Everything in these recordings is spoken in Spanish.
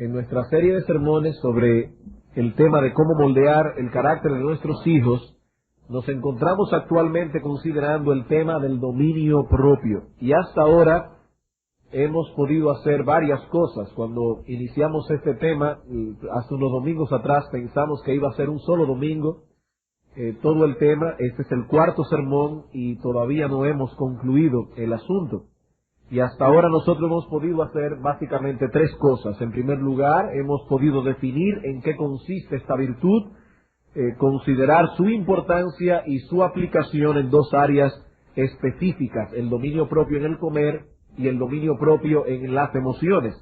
En nuestra serie de sermones sobre el tema de cómo moldear el carácter de nuestros hijos, nos encontramos actualmente considerando el tema del dominio propio. Y hasta ahora hemos podido hacer varias cosas. Cuando iniciamos este tema, hace unos domingos atrás, pensamos que iba a ser un solo domingo, todo el tema. Este es el cuarto sermón y todavía no hemos concluido el asunto. Y hasta ahora nosotros hemos podido hacer básicamente tres cosas. En primer lugar, hemos podido definir en qué consiste esta virtud, considerar su importancia y su aplicación en dos áreas específicas: el dominio propio en el comer y el dominio propio en las emociones.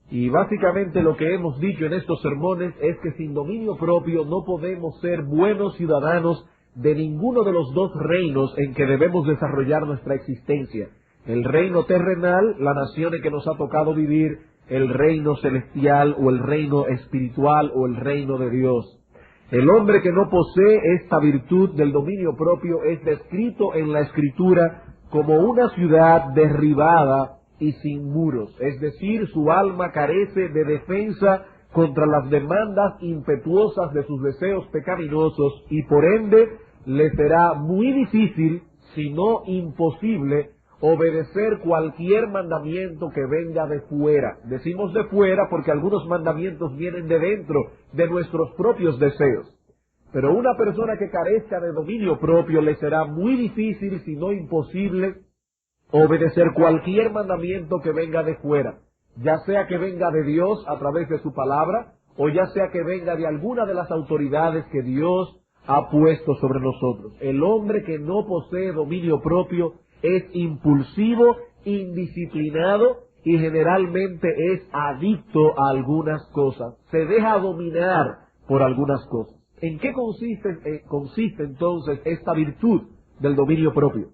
Y básicamente lo que hemos dicho en estos sermones es que sin dominio propio no podemos ser buenos ciudadanos de ninguno de los dos reinos en que debemos desarrollar nuestra existencia: el reino terrenal, la nación en que nos ha tocado vivir, el reino celestial o el reino espiritual o el reino de Dios. El hombre que no posee esta virtud del dominio propio es descrito en la Escritura como una ciudad derribada y sin muros, es decir, su alma carece de defensa contra las demandas impetuosas de sus deseos pecaminosos y por ende le será muy difícil, si no imposible, obedecer cualquier mandamiento que venga de fuera. Decimos de fuera porque algunos mandamientos vienen de dentro de nuestros propios deseos. Pero una persona que carezca de dominio propio le será muy difícil, si no imposible, obedecer cualquier mandamiento que venga de fuera, ya sea que venga de Dios a través de su palabra, o ya sea que venga de alguna de las autoridades que Dios ha puesto sobre nosotros. El hombre que no posee dominio propio es impulsivo, indisciplinado y generalmente es adicto a algunas cosas. Se deja dominar por algunas cosas. ¿En qué consiste entonces esta virtud del dominio propio?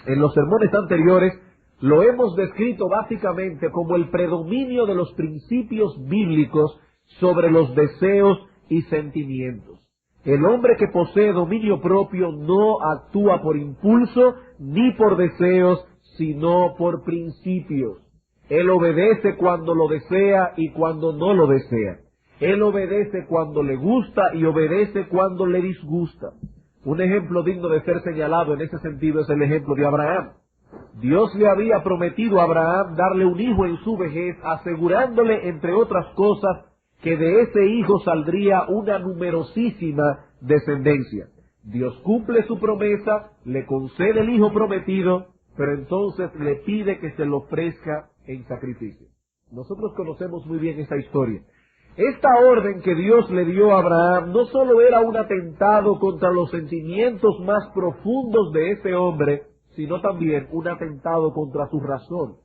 En los sermones anteriores lo hemos descrito básicamente como el predominio de los principios bíblicos sobre los deseos y sentimientos. El hombre que posee dominio propio no actúa por impulso ni por deseos, sino por principios. Él obedece cuando lo desea y cuando no lo desea. Él obedece cuando le gusta y obedece cuando le disgusta. Un ejemplo digno de ser señalado en ese sentido es el ejemplo de Abraham. Dios le había prometido a Abraham darle un hijo en su vejez, asegurándole, entre otras cosas, que de ese hijo saldría una numerosísima descendencia. Dios cumple su promesa, le concede el hijo prometido, pero entonces le pide que se lo ofrezca en sacrificio. Nosotros conocemos muy bien esta historia. Esta orden que Dios le dio a Abraham no solo era un atentado contra los sentimientos más profundos de ese hombre, sino también un atentado contra su razón,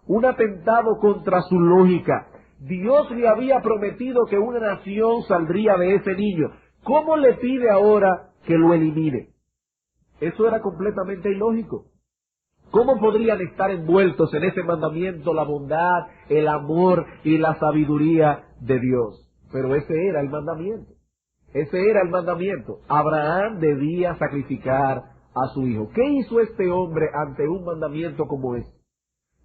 un atentado contra su lógica. Dios le había prometido que una nación saldría de ese niño. ¿Cómo le pide ahora que lo elimine? Eso era completamente ilógico. ¿Cómo podrían estar envueltos en ese mandamiento la bondad, el amor y la sabiduría de Dios? Pero ese era el mandamiento. Ese era el mandamiento. Abraham debía sacrificar a su hijo. ¿Qué hizo este hombre ante un mandamiento como este?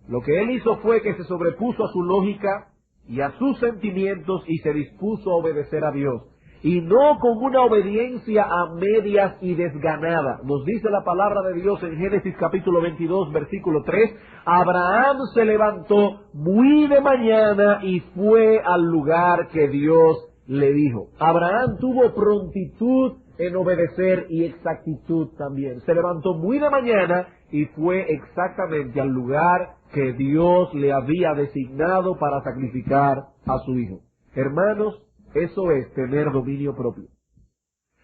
Lo que él hizo fue que se sobrepuso a su lógica y a sus sentimientos y se dispuso a obedecer a Dios. Y no con una obediencia a medias y desganada. Nos dice la palabra de Dios en Génesis capítulo 22, versículo 3. Abraham se levantó muy de mañana y fue al lugar que Dios le dijo. Abraham tuvo prontitud en obedecer y exactitud también. Se levantó muy de mañana y fue exactamente al lugar que Dios le había designado para sacrificar a su hijo. Hermanos, eso es tener dominio propio.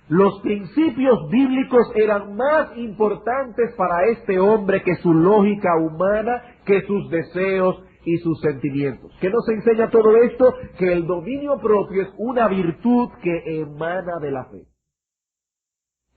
Los principios bíblicos eran más importantes para este hombre que su lógica humana, que sus deseos y sus sentimientos. ¿Qué nos enseña todo esto? Que el dominio propio es una virtud que emana de la fe.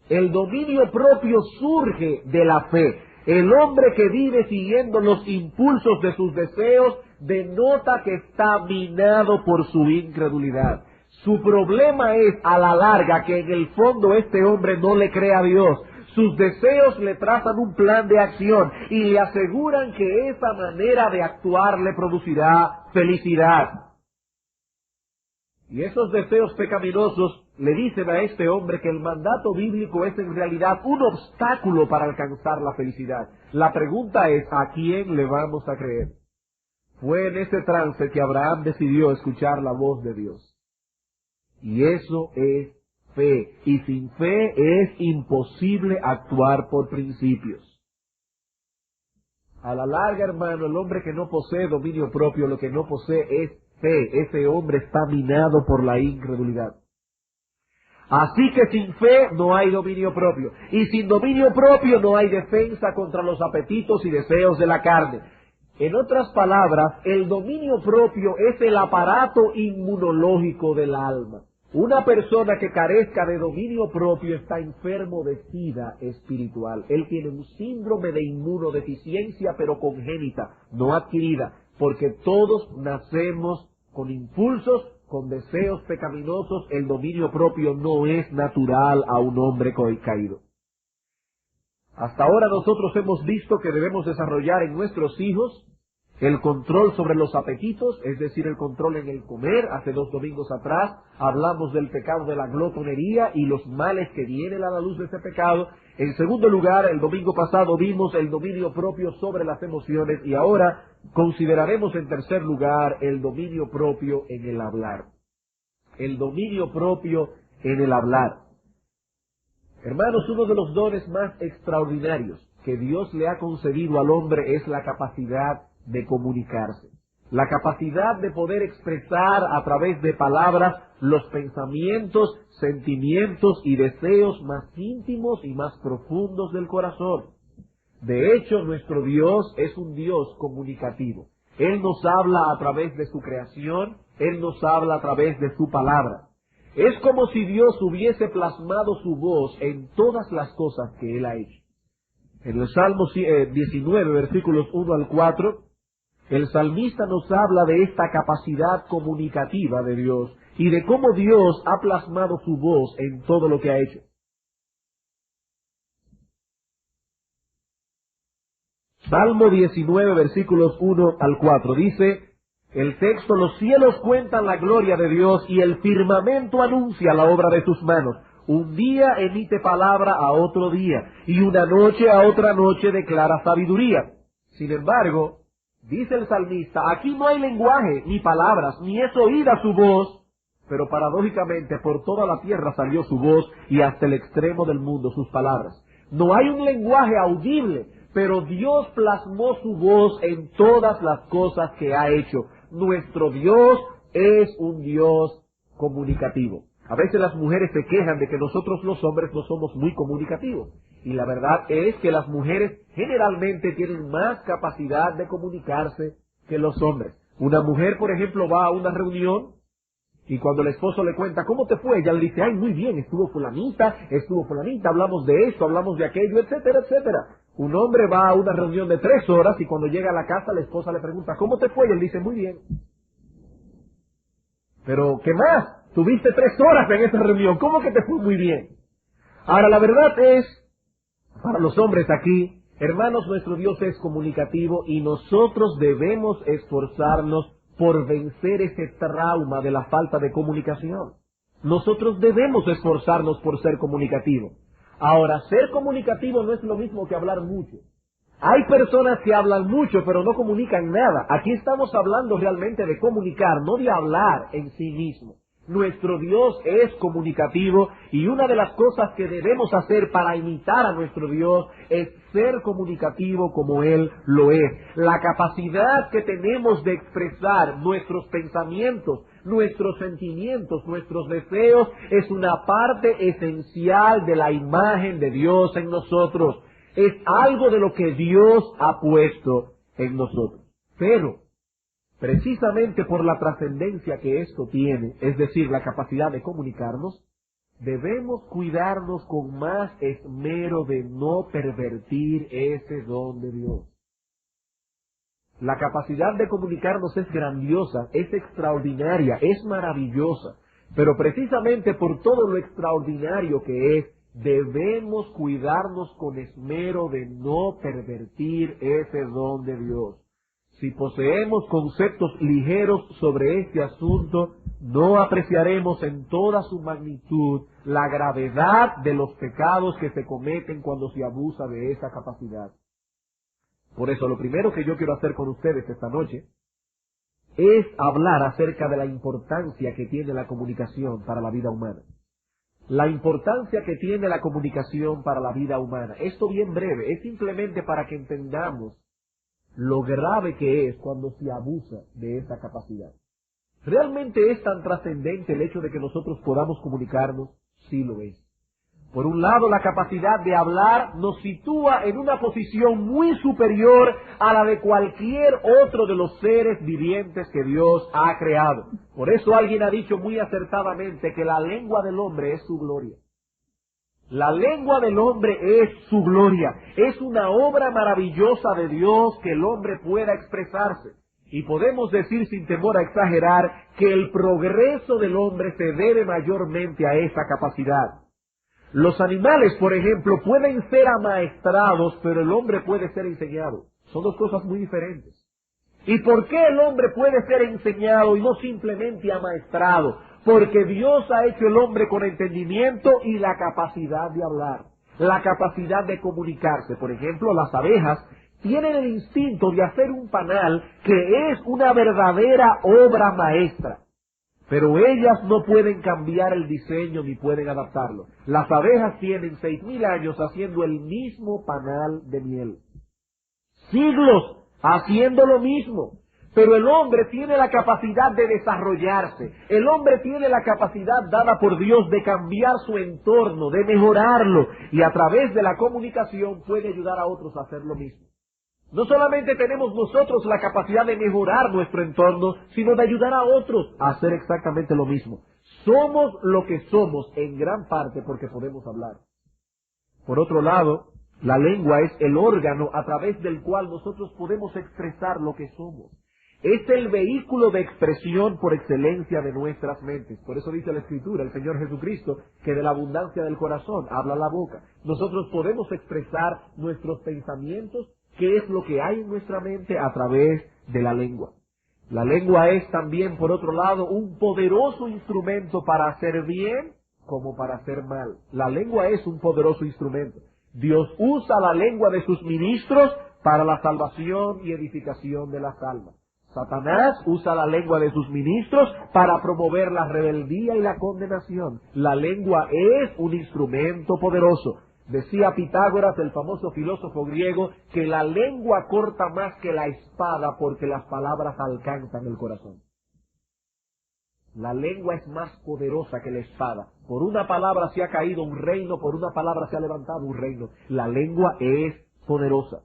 El dominio propio surge de la fe. El hombre que vive siguiendo los impulsos de sus deseos denota que está minado por su incredulidad. Su problema es, a la larga, que en el fondo este hombre no le cree a Dios. Sus deseos le trazan un plan de acción y le aseguran que esa manera de actuar le producirá felicidad. Y esos deseos pecaminosos le dicen a este hombre que el mandato bíblico es en realidad un obstáculo para alcanzar la felicidad. La pregunta es, ¿a quién le vamos a creer? Fue en ese trance que Abraham decidió escuchar la voz de Dios. Y eso es fe. Y sin fe es imposible actuar por principios. A la larga, hermano, el hombre que no posee dominio propio, lo que no posee es fe. Ese hombre está minado por la incredulidad. Así que sin fe no hay dominio propio. Y sin dominio propio no hay defensa contra los apetitos y deseos de la carne. En otras palabras, el dominio propio es el aparato inmunológico del alma. Una persona que carezca de dominio propio está enfermo de sida espiritual. Él tiene un síndrome de inmunodeficiencia, pero congénita, no adquirida, porque todos nacemos con impulsos, con deseos pecaminosos. El dominio propio no es natural a un hombre caído. Hasta ahora nosotros hemos visto que debemos desarrollar en nuestros hijos el control sobre los apetitos, es decir, el control en el comer. Hace 2 domingos atrás hablamos del pecado de la glotonería y los males que vienen a la luz de ese pecado. En segundo lugar, el domingo pasado vimos el dominio propio sobre las emociones y ahora consideraremos en tercer lugar el dominio propio en el hablar. El dominio propio en el hablar. Hermanos, uno de los dones más extraordinarios que Dios le ha concedido al hombre es la capacidad de comunicarse. La capacidad de poder expresar a través de palabras los pensamientos, sentimientos y deseos más íntimos y más profundos del corazón. De hecho, nuestro Dios es un Dios comunicativo. Él nos habla a través de su creación, Él nos habla a través de su palabra. Es como si Dios hubiese plasmado su voz en todas las cosas que Él ha hecho. En el Salmo 19, versículos 1 al 4, el salmista nos habla de esta capacidad comunicativa de Dios y de cómo Dios ha plasmado su voz en todo lo que ha hecho. Salmo 19, versículos 1 al 4, dice el texto: los cielos cuentan la gloria de Dios y el firmamento anuncia la obra de sus manos. Un día emite palabra a otro día y una noche a otra noche declara sabiduría. Sin embargo, dice el salmista, aquí no hay lenguaje, ni palabras, ni es oída su voz, pero paradójicamente por toda la tierra salió su voz y hasta el extremo del mundo sus palabras. No hay un lenguaje audible, pero Dios plasmó su voz en todas las cosas que ha hecho. Nuestro Dios es un Dios comunicativo. A veces las mujeres se quejan de que nosotros los hombres no somos muy comunicativos. Y la verdad es que las mujeres generalmente tienen más capacidad de comunicarse que los hombres. Una mujer, por ejemplo, va a una reunión y cuando el esposo le cuenta cómo te fue, ella le dice, ay, muy bien, estuvo fulanita, hablamos de esto, hablamos de aquello, etcétera, etcétera. Un hombre va a una reunión de 3 horas y cuando llega a la casa la esposa le pregunta, ¿cómo te fue? Y él dice, muy bien. Pero, ¿qué más? Tuviste 3 horas en esa reunión, ¿cómo que te fue muy bien? Ahora, la verdad es, para los hombres aquí, hermanos, nuestro Dios es comunicativo y nosotros debemos esforzarnos por vencer ese trauma de la falta de comunicación. Nosotros debemos esforzarnos por ser comunicativo. Ahora, ser comunicativo no es lo mismo que hablar mucho. Hay personas que hablan mucho pero no comunican nada. Aquí estamos hablando realmente de comunicar, no de hablar en sí mismo. Nuestro Dios es comunicativo y una de las cosas que debemos hacer para imitar a nuestro Dios es ser comunicativo como Él lo es. La capacidad que tenemos de expresar nuestros pensamientos, nuestros sentimientos, nuestros deseos es una parte esencial de la imagen de Dios en nosotros. Es algo de lo que Dios ha puesto en nosotros. Pero precisamente por la trascendencia que esto tiene, es decir, la capacidad de comunicarnos, debemos cuidarnos con más esmero de no pervertir ese don de Dios. La capacidad de comunicarnos es grandiosa, es extraordinaria, es maravillosa, pero precisamente por todo lo extraordinario que es, debemos cuidarnos con esmero de no pervertir ese don de Dios. si poseemos conceptos ligeros sobre este asunto, no apreciaremos en toda su magnitud la gravedad de los pecados que se cometen cuando se abusa de esa capacidad. Por eso, lo primero que yo quiero hacer con ustedes esta noche es hablar acerca de la importancia que tiene la comunicación para la vida humana. La importancia que tiene la comunicación para la vida humana. Esto bien breve, es simplemente para que entendamos lo grave que es cuando se abusa de esa capacidad. ¿Realmente es tan trascendente el hecho de que nosotros podamos comunicarnos? Sí lo es. Por un lado, la capacidad de hablar nos sitúa en una posición muy superior a la de cualquier otro de los seres vivientes que Dios ha creado. Por eso alguien ha dicho muy acertadamente que la lengua del hombre es su gloria. La lengua del hombre es su gloria. Es una obra maravillosa de Dios que el hombre pueda expresarse. Y podemos decir sin temor a exagerar que el progreso del hombre se debe mayormente a esa capacidad. Los animales, por ejemplo, pueden ser amaestrados, pero el hombre puede ser enseñado. Son dos cosas muy diferentes. ¿Y por qué el hombre puede ser enseñado y no simplemente amaestrado? Porque Dios ha hecho el hombre con entendimiento y la capacidad de hablar, la capacidad de comunicarse. Por ejemplo, las abejas tienen el instinto de hacer un panal que es una verdadera obra maestra. Pero ellas no pueden cambiar el diseño ni pueden adaptarlo. Las abejas tienen 6.000 años haciendo el mismo panal de miel. Siglos haciendo lo mismo. Pero el hombre tiene la capacidad de desarrollarse. El hombre tiene la capacidad dada por Dios de cambiar su entorno, de mejorarlo. Y a través de la comunicación puede ayudar a otros a hacer lo mismo. No solamente tenemos nosotros la capacidad de mejorar nuestro entorno, sino de ayudar a otros a hacer exactamente lo mismo. Somos lo que somos en gran parte porque podemos hablar. Por otro lado, la lengua es el órgano a través del cual nosotros podemos expresar lo que somos. Es el vehículo de expresión por excelencia de nuestras mentes. Por eso dice la Escritura, el Señor Jesucristo, que de la abundancia del corazón habla la boca. Nosotros podemos expresar nuestros pensamientos, qué es lo que hay en nuestra mente a través de la lengua. La lengua es también, por otro lado, un poderoso instrumento para hacer bien como para hacer mal. La lengua es un poderoso instrumento. Dios usa la lengua de sus ministros para la salvación y edificación de las almas. Satanás usa la lengua de sus ministros para promover la rebeldía y la condenación. La lengua es un instrumento poderoso. Decía Pitágoras, el famoso filósofo griego, que la lengua corta más que la espada porque las palabras alcanzan el corazón. La lengua es más poderosa que la espada. Por una palabra se ha caído un reino, por una palabra se ha levantado un reino. La lengua es poderosa.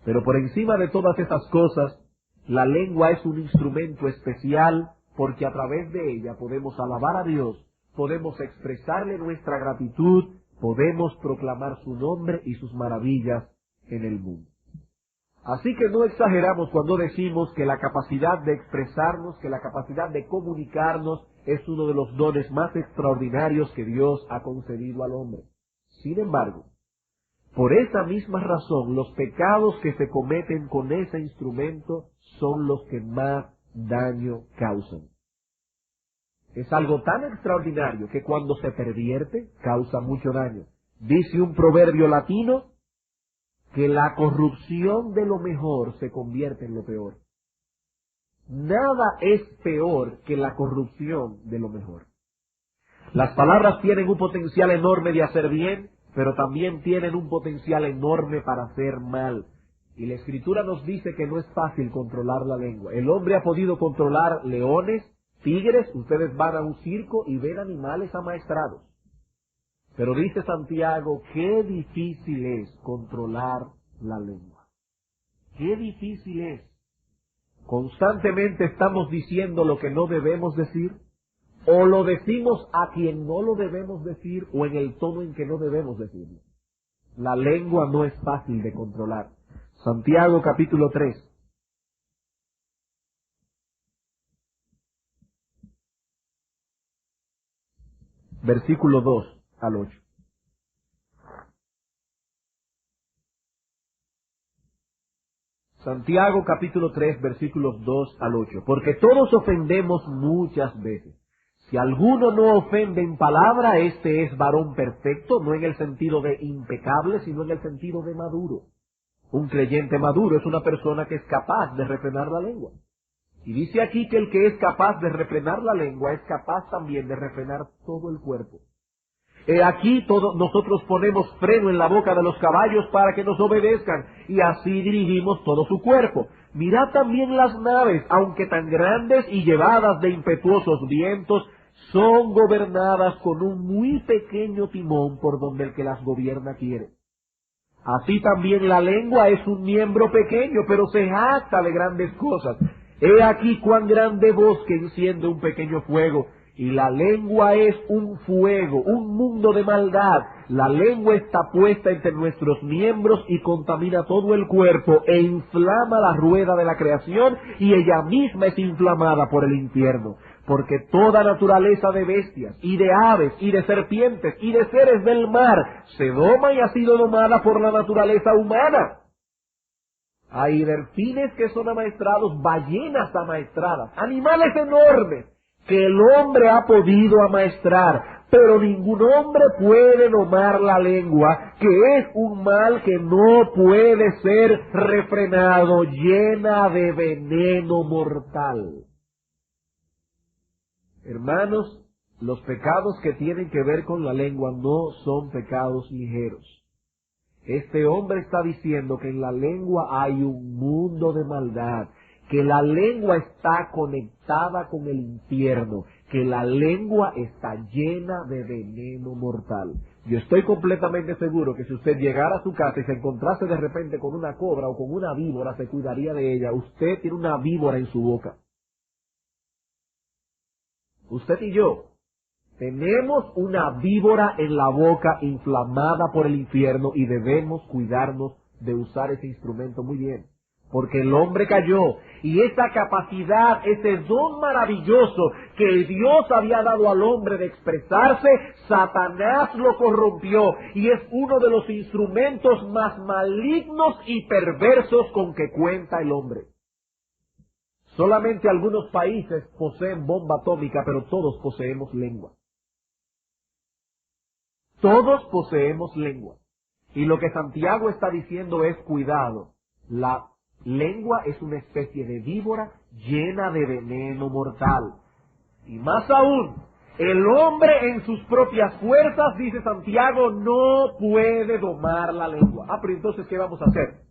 Pero por encima de todas esas cosas, la lengua es un instrumento especial porque a través de ella podemos alabar a Dios, podemos expresarle nuestra gratitud, podemos proclamar su nombre y sus maravillas en el mundo. Así que no exageramos cuando decimos que la capacidad de expresarnos, que la capacidad de comunicarnos es uno de los dones más extraordinarios que Dios ha concedido al hombre. Sin embargo, por esa misma razón, los pecados que se cometen con ese instrumento son los que más daño causan. Es algo tan extraordinario que cuando se pervierte, causa mucho daño. Dice un proverbio latino que la corrupción de lo mejor se convierte en lo peor. Nada es peor que la corrupción de lo mejor. Las palabras tienen un potencial enorme de hacer bien, pero también tienen un potencial enorme para hacer mal. Y la Escritura nos dice que no es fácil controlar la lengua. El hombre ha podido controlar leones, tigres, ustedes van a un circo y ven animales amaestrados. Pero dice Santiago, qué difícil es controlar la lengua. Qué difícil es. Constantemente estamos diciendo lo que no debemos decir, o lo decimos a quien no lo debemos decir, o en el tono en que no debemos decirlo. La lengua no es fácil de controlar. Santiago capítulo 3. Versículo 2 al 8. Santiago capítulo 3 versículos 2 al 8. Porque todos ofendemos muchas veces. Si alguno no ofende en palabra, este es varón perfecto, no en el sentido de impecable, sino en el sentido de maduro. Un creyente maduro es una persona que es capaz de refrenar la lengua. Y dice aquí que el que es capaz de refrenar la lengua es capaz también de refrenar todo el cuerpo. Aquí nosotros ponemos freno en la boca de los caballos para que nos obedezcan, y así dirigimos todo su cuerpo. Mirad también las naves, aunque tan grandes y llevadas de impetuosos vientos, son gobernadas con un muy pequeño timón por donde el que las gobierna quiere. Así también la lengua es un miembro pequeño, pero se jacta de grandes cosas. He aquí cuán grande bosque enciende un pequeño fuego, y la lengua es un fuego, un mundo de maldad. La lengua está puesta entre nuestros miembros y contamina todo el cuerpo, e inflama la rueda de la creación, y ella misma es inflamada por el infierno. Porque toda naturaleza de bestias, y de aves, y de serpientes, y de seres del mar, se doma y ha sido domada por la naturaleza humana. Hay delfines que son amaestrados, ballenas amaestradas, animales enormes que el hombre ha podido amaestrar, pero ningún hombre puede domar la lengua, que es un mal que no puede ser refrenado, llena de veneno mortal. Hermanos, los pecados que tienen que ver con la lengua no son pecados ligeros. Este hombre está diciendo que en la lengua hay un mundo de maldad, que la lengua está conectada con el infierno, que la lengua está llena de veneno mortal. Yo estoy completamente seguro que si usted llegara a su casa y se encontrase de repente con una cobra o con una víbora, se cuidaría de ella. Usted tiene una víbora en su boca. Usted y yo tenemos una víbora en la boca inflamada por el infierno y debemos cuidarnos de usar ese instrumento muy bien. Porque el hombre cayó y esa capacidad, ese don maravilloso que Dios había dado al hombre de expresarse, Satanás lo corrompió y es uno de los instrumentos más malignos y perversos con que cuenta el hombre. Solamente algunos países poseen bomba atómica, pero todos poseemos lengua. Todos poseemos lengua. Y lo que Santiago está diciendo es cuidado. La lengua es una especie de víbora llena de veneno mortal. Y más aún, el hombre en sus propias fuerzas, dice Santiago, no puede domar la lengua. Pero entonces, ¿qué vamos a hacer?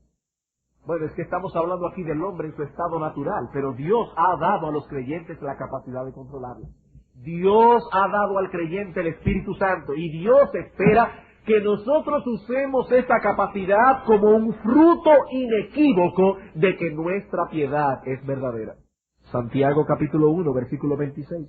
Bueno, es que estamos hablando aquí del hombre en su estado natural, pero Dios ha dado a los creyentes la capacidad de controlarla. Dios ha dado al creyente el Espíritu Santo y Dios espera que nosotros usemos esta capacidad como un fruto inequívoco de que nuestra piedad es verdadera. Santiago capítulo 1, versículo 26.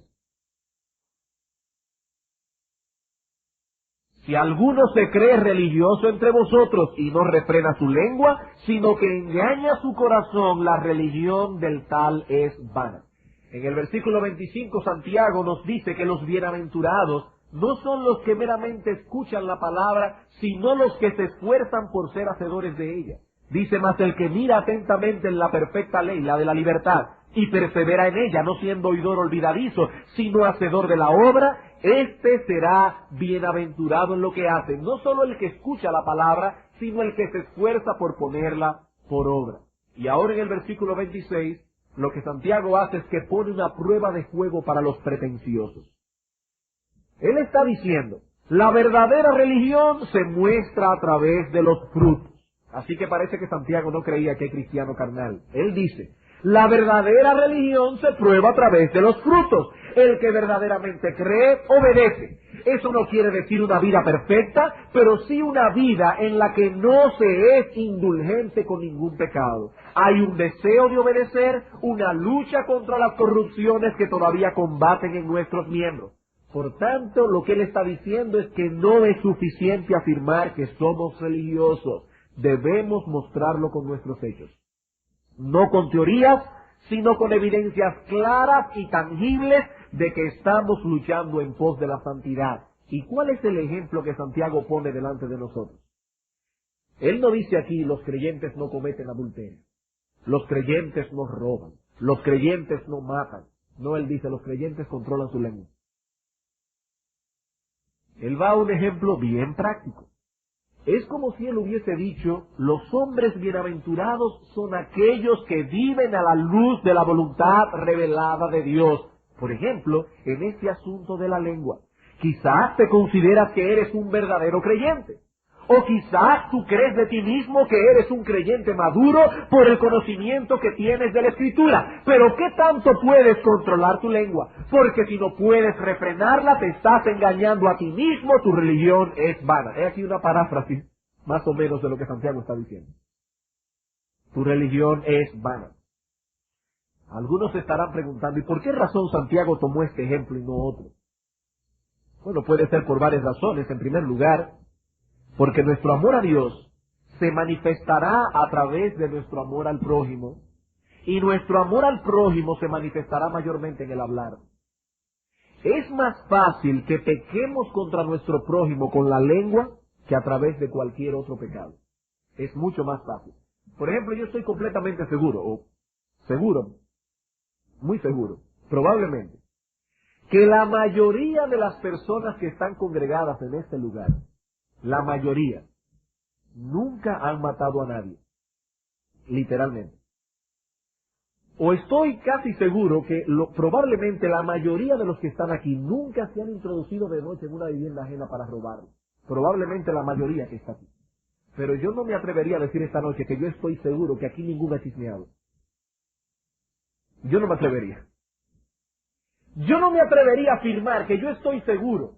Si alguno se cree religioso entre vosotros y no refrena su lengua, sino que engaña su corazón, la religión del tal es vana. En el versículo 25 Santiago nos dice que los bienaventurados no son los que meramente escuchan la palabra, sino los que se esfuerzan por ser hacedores de ella. Dice más el que mira atentamente en la perfecta ley, la de la libertad, y persevera en ella, no siendo oidor olvidadizo, sino hacedor de la obra, este será bienaventurado en lo que hace. No solo el que escucha la palabra, sino el que se esfuerza por ponerla por obra. Y ahora en el versículo 26, lo que Santiago hace es que pone una prueba de fuego para los pretenciosos. Él está diciendo, la verdadera religión se muestra a través de los frutos. Así que parece que Santiago no creía que hay cristiano carnal. Él dice, la verdadera religión se prueba a través de los frutos. El que verdaderamente cree, obedece. Eso no quiere decir una vida perfecta, pero sí una vida en la que no se es indulgente con ningún pecado. Hay un deseo de obedecer, una lucha contra las corrupciones que todavía combaten en nuestros miembros. Por tanto, lo que él está diciendo es que no es suficiente afirmar que somos religiosos. Debemos mostrarlo con nuestros hechos. No con teorías, sino con evidencias claras y tangibles de que estamos luchando en pos de la santidad. ¿Y cuál es el ejemplo que Santiago pone delante de nosotros? Él no dice aquí, los creyentes no cometen adulterio. Los creyentes no roban, los creyentes no matan. No, él dice, los creyentes controlan su lengua. Él va a un ejemplo bien práctico. Es como si él hubiese dicho, los hombres bienaventurados son aquellos que viven a la luz de la voluntad revelada de Dios. Por ejemplo, en este asunto de la lengua. Quizás te consideras que eres un verdadero creyente. O quizás tú crees de ti mismo que eres un creyente maduro por el conocimiento que tienes de la Escritura. Pero ¿qué tanto puedes controlar tu lengua? Porque si no puedes refrenarla, te estás engañando a ti mismo, tu religión es vana. He aquí una paráfrasis más o menos de lo que Santiago está diciendo. Tu religión es vana. Algunos se estarán preguntando, ¿y por qué razón Santiago tomó este ejemplo y no otro? Bueno, puede ser por varias razones. En primer lugar, porque nuestro amor a Dios se manifestará a través de nuestro amor al prójimo, y nuestro amor al prójimo se manifestará mayormente en el hablar. Es más fácil que pequemos contra nuestro prójimo con la lengua que a través de cualquier otro pecado. Es mucho más fácil. Por ejemplo, yo estoy completamente seguro, muy seguro, probablemente, que la mayoría de las personas que están congregadas en este lugar, la mayoría, nunca han matado a nadie, literalmente. O estoy casi seguro que probablemente la mayoría de los que están aquí nunca se han introducido de noche en una vivienda ajena para robarlo. Probablemente la mayoría que está aquí. Pero yo no me atrevería a decir esta noche que yo estoy seguro que aquí ningún ha chismeado. Yo no me atrevería. Yo no me atrevería a afirmar que yo estoy seguro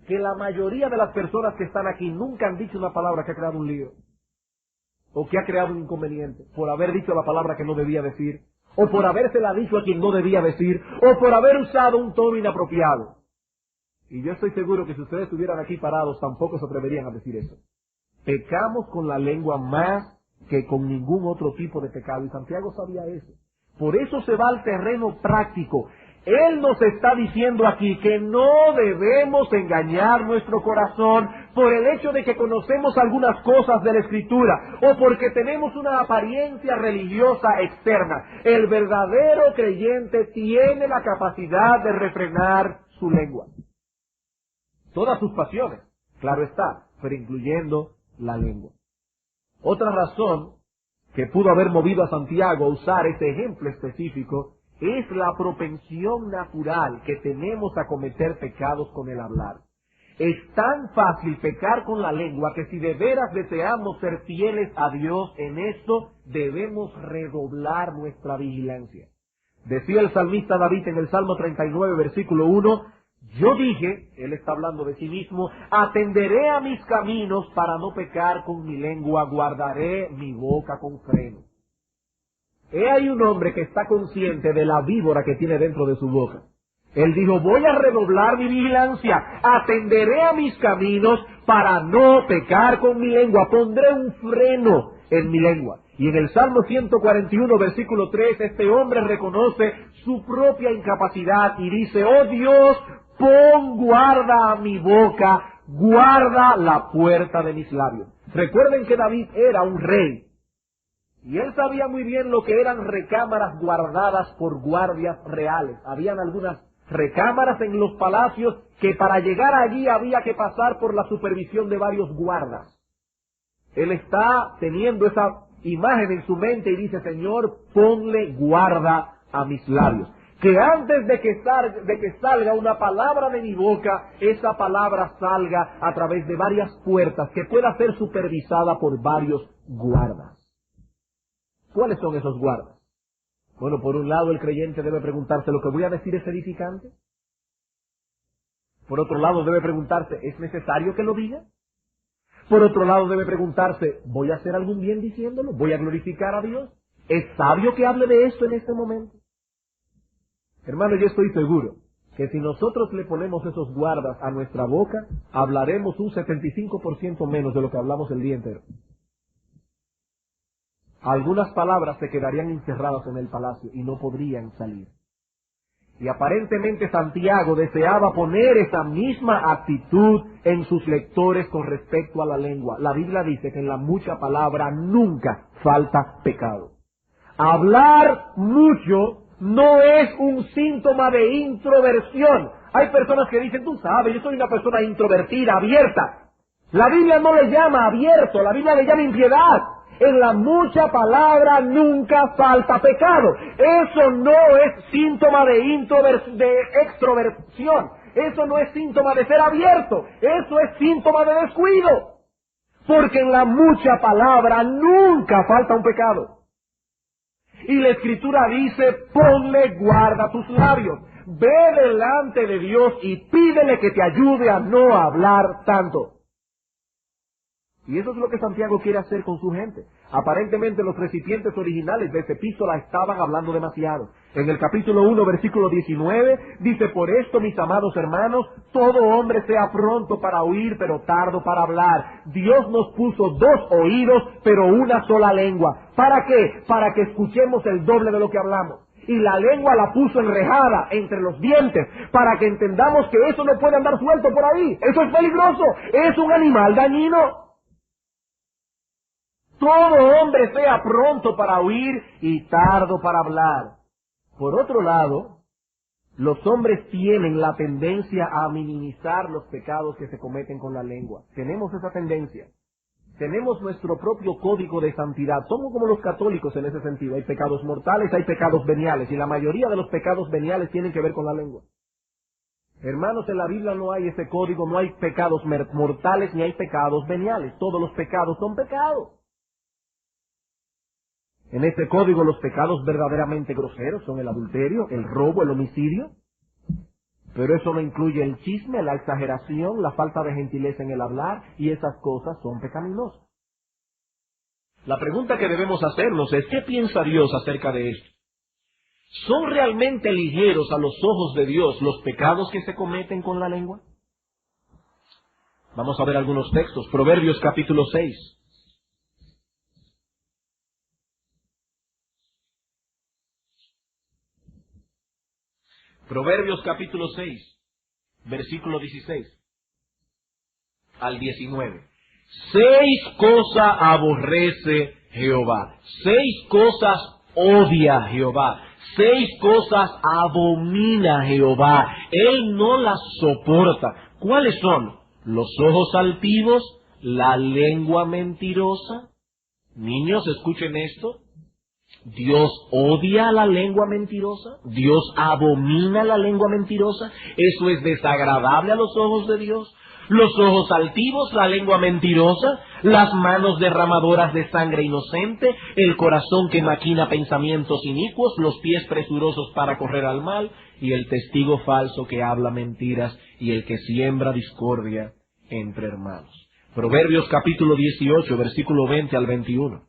que la mayoría de las personas que están aquí nunca han dicho una palabra que ha creado un lío, o que ha creado un inconveniente, por haber dicho la palabra que no debía decir, o por habérsela dicho a quien no debía decir, o por haber usado un tono inapropiado. Y yo estoy seguro que si ustedes estuvieran aquí parados, tampoco se atreverían a decir eso. Pecamos con la lengua más que con ningún otro tipo de pecado, y Santiago sabía eso. Por eso se va al terreno práctico. Él nos está diciendo aquí que no debemos engañar nuestro corazón por el hecho de que conocemos algunas cosas de la Escritura o porque tenemos una apariencia religiosa externa. El verdadero creyente tiene la capacidad de refrenar su lengua. Todas sus pasiones, claro está, pero incluyendo la lengua. Otra razón que pudo haber movido a Santiago a usar este ejemplo específico es la propensión natural que tenemos a cometer pecados con el hablar. Es tan fácil pecar con la lengua que si de veras deseamos ser fieles a Dios en esto, debemos redoblar nuestra vigilancia. Decía el salmista David en el Salmo 39, versículo 1, yo dije, él está hablando de sí mismo, atenderé a mis caminos para no pecar con mi lengua, guardaré mi boca con freno. He ahí un hombre que está consciente de la víbora que tiene dentro de su boca. Él dijo, voy a redoblar mi vigilancia, atenderé a mis caminos para no pecar con mi lengua, pondré un freno en mi lengua. Y en el Salmo 141, versículo 3, este hombre reconoce su propia incapacidad y dice, oh Dios, pon guarda a mi boca, guarda la puerta de mis labios. Recuerden que David era un rey. Y él sabía muy bien lo que eran recámaras guardadas por guardias reales. Habían algunas recámaras en los palacios que para llegar allí había que pasar por la supervisión de varios guardas. Él está teniendo esa imagen en su mente y dice, Señor, ponle guarda a mis labios. Que antes de que salga una palabra de mi boca, esa palabra salga a través de varias puertas que pueda ser supervisada por varios guardas. ¿Cuáles son esos guardas? Bueno, por un lado el creyente debe preguntarse, ¿lo que voy a decir es edificante? Por otro lado debe preguntarse, ¿es necesario que lo diga? Por otro lado debe preguntarse, ¿voy a hacer algún bien diciéndolo? ¿Voy a glorificar a Dios? ¿Es sabio que hable de esto en este momento? Hermano, yo estoy seguro que si nosotros le ponemos esos guardas a nuestra boca, hablaremos un 75% menos de lo que hablamos el día entero. Algunas palabras se quedarían encerradas en el palacio y no podrían salir. Y aparentemente Santiago deseaba poner esa misma actitud en sus lectores con respecto a la lengua. La Biblia dice que en la mucha palabra nunca falta pecado. Hablar mucho no es un síntoma de introversión. Hay personas que dicen, tú sabes, yo soy una persona introvertida, abierta. La Biblia no le llama abierto, la Biblia le llama impiedad. En la mucha palabra nunca falta pecado. Eso no es síntoma de extroversión. Eso no es síntoma de ser abierto. Eso es síntoma de descuido. Porque en la mucha palabra nunca falta un pecado. Y la Escritura dice, ponle guarda a tus labios. Ve delante de Dios y pídele que te ayude a no hablar tanto. Y eso es lo que Santiago quiere hacer con su gente. Aparentemente los recipientes originales de esta epístola estaban hablando demasiado. En el capítulo 1, versículo 19, dice, por esto, mis amados hermanos, todo hombre sea pronto para oír, pero tardo para hablar. Dios nos puso 2 oídos, pero una sola lengua. ¿Para qué? Para que escuchemos el doble de lo que hablamos. Y la lengua la puso enrejada entre los dientes, para que entendamos que eso no puede andar suelto por ahí. Eso es peligroso. Es un animal dañino. Todo hombre sea pronto para oír y tardo para hablar. Por otro lado, los hombres tienen la tendencia a minimizar los pecados que se cometen con la lengua. Tenemos esa tendencia. Tenemos nuestro propio código de santidad. Somos como los católicos en ese sentido. Hay pecados mortales, hay pecados veniales. Y la mayoría de los pecados veniales tienen que ver con la lengua. Hermanos, en la Biblia no hay ese código. No hay pecados mortales ni hay pecados veniales. Todos los pecados son pecados. En este código los pecados verdaderamente groseros son el adulterio, el robo, el homicidio. Pero eso no incluye el chisme, la exageración, la falta de gentileza en el hablar, y esas cosas son pecaminosas. La pregunta que debemos hacernos es, ¿qué piensa Dios acerca de esto? ¿Son realmente ligeros a los ojos de Dios los pecados que se cometen con la lengua? Vamos a ver algunos textos. Proverbios capítulo 6. Proverbios capítulo 6, versículo 16 al 19. 6 cosas aborrece Jehová, 6 cosas odia Jehová, 6 cosas abomina Jehová, Él no las soporta. ¿Cuáles son? Los ojos altivos, la lengua mentirosa. Niños, escuchen esto. Dios odia la lengua mentirosa, Dios abomina la lengua mentirosa, eso es desagradable a los ojos de Dios. Los ojos altivos, la lengua mentirosa, las manos derramadoras de sangre inocente, el corazón que maquina pensamientos inicuos, los pies presurosos para correr al mal, y el testigo falso que habla mentiras, y el que siembra discordia entre hermanos. Proverbios capítulo 18, versículo 20 al 21.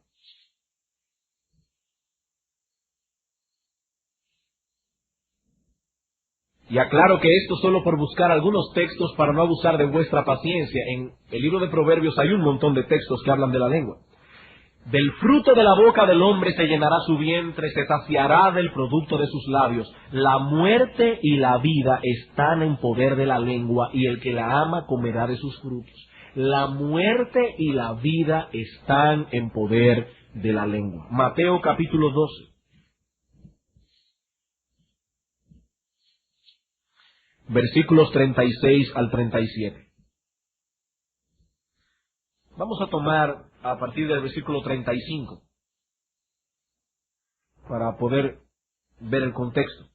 Y aclaro que esto solo por buscar algunos textos para no abusar de vuestra paciencia. En el libro de Proverbios hay un montón de textos que hablan de la lengua. Del fruto de la boca del hombre se llenará su vientre, se saciará del producto de sus labios. La muerte y la vida están en poder de la lengua, y el que la ama comerá de sus frutos. La muerte y la vida están en poder de la lengua. Mateo capítulo 12. Versículos 36 al 37. Vamos a tomar a partir del versículo 35 para poder ver el contexto.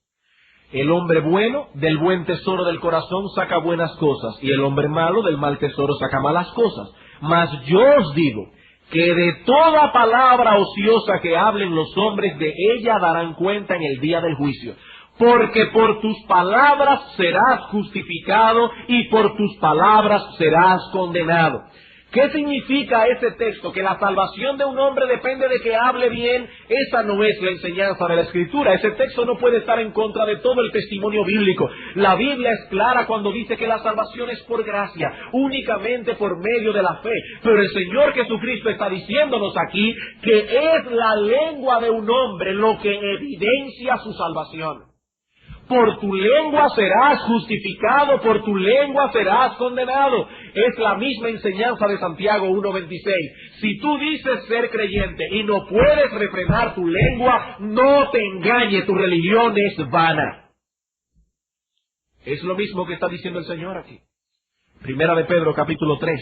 El hombre bueno del buen tesoro del corazón saca buenas cosas, y el hombre malo del mal tesoro saca malas cosas. Mas yo os digo que de toda palabra ociosa que hablen los hombres, de ella darán cuenta en el día del juicio. Porque por tus palabras serás justificado y por tus palabras serás condenado. ¿Qué significa ese texto? Que la salvación de un hombre depende de que hable bien. Esa no es la enseñanza de la Escritura. Ese texto no puede estar en contra de todo el testimonio bíblico. La Biblia es clara cuando dice que la salvación es por gracia, únicamente por medio de la fe. Pero el Señor Jesucristo está diciéndonos aquí que es la lengua de un hombre lo que evidencia su salvación. Por tu lengua serás justificado, por tu lengua serás condenado. Es la misma enseñanza de Santiago 1:26. Si tú dices ser creyente y no puedes refrenar tu lengua, no te engañe, tu religión es vana. Es lo mismo que está diciendo el Señor aquí. Primera de Pedro, capítulo 3,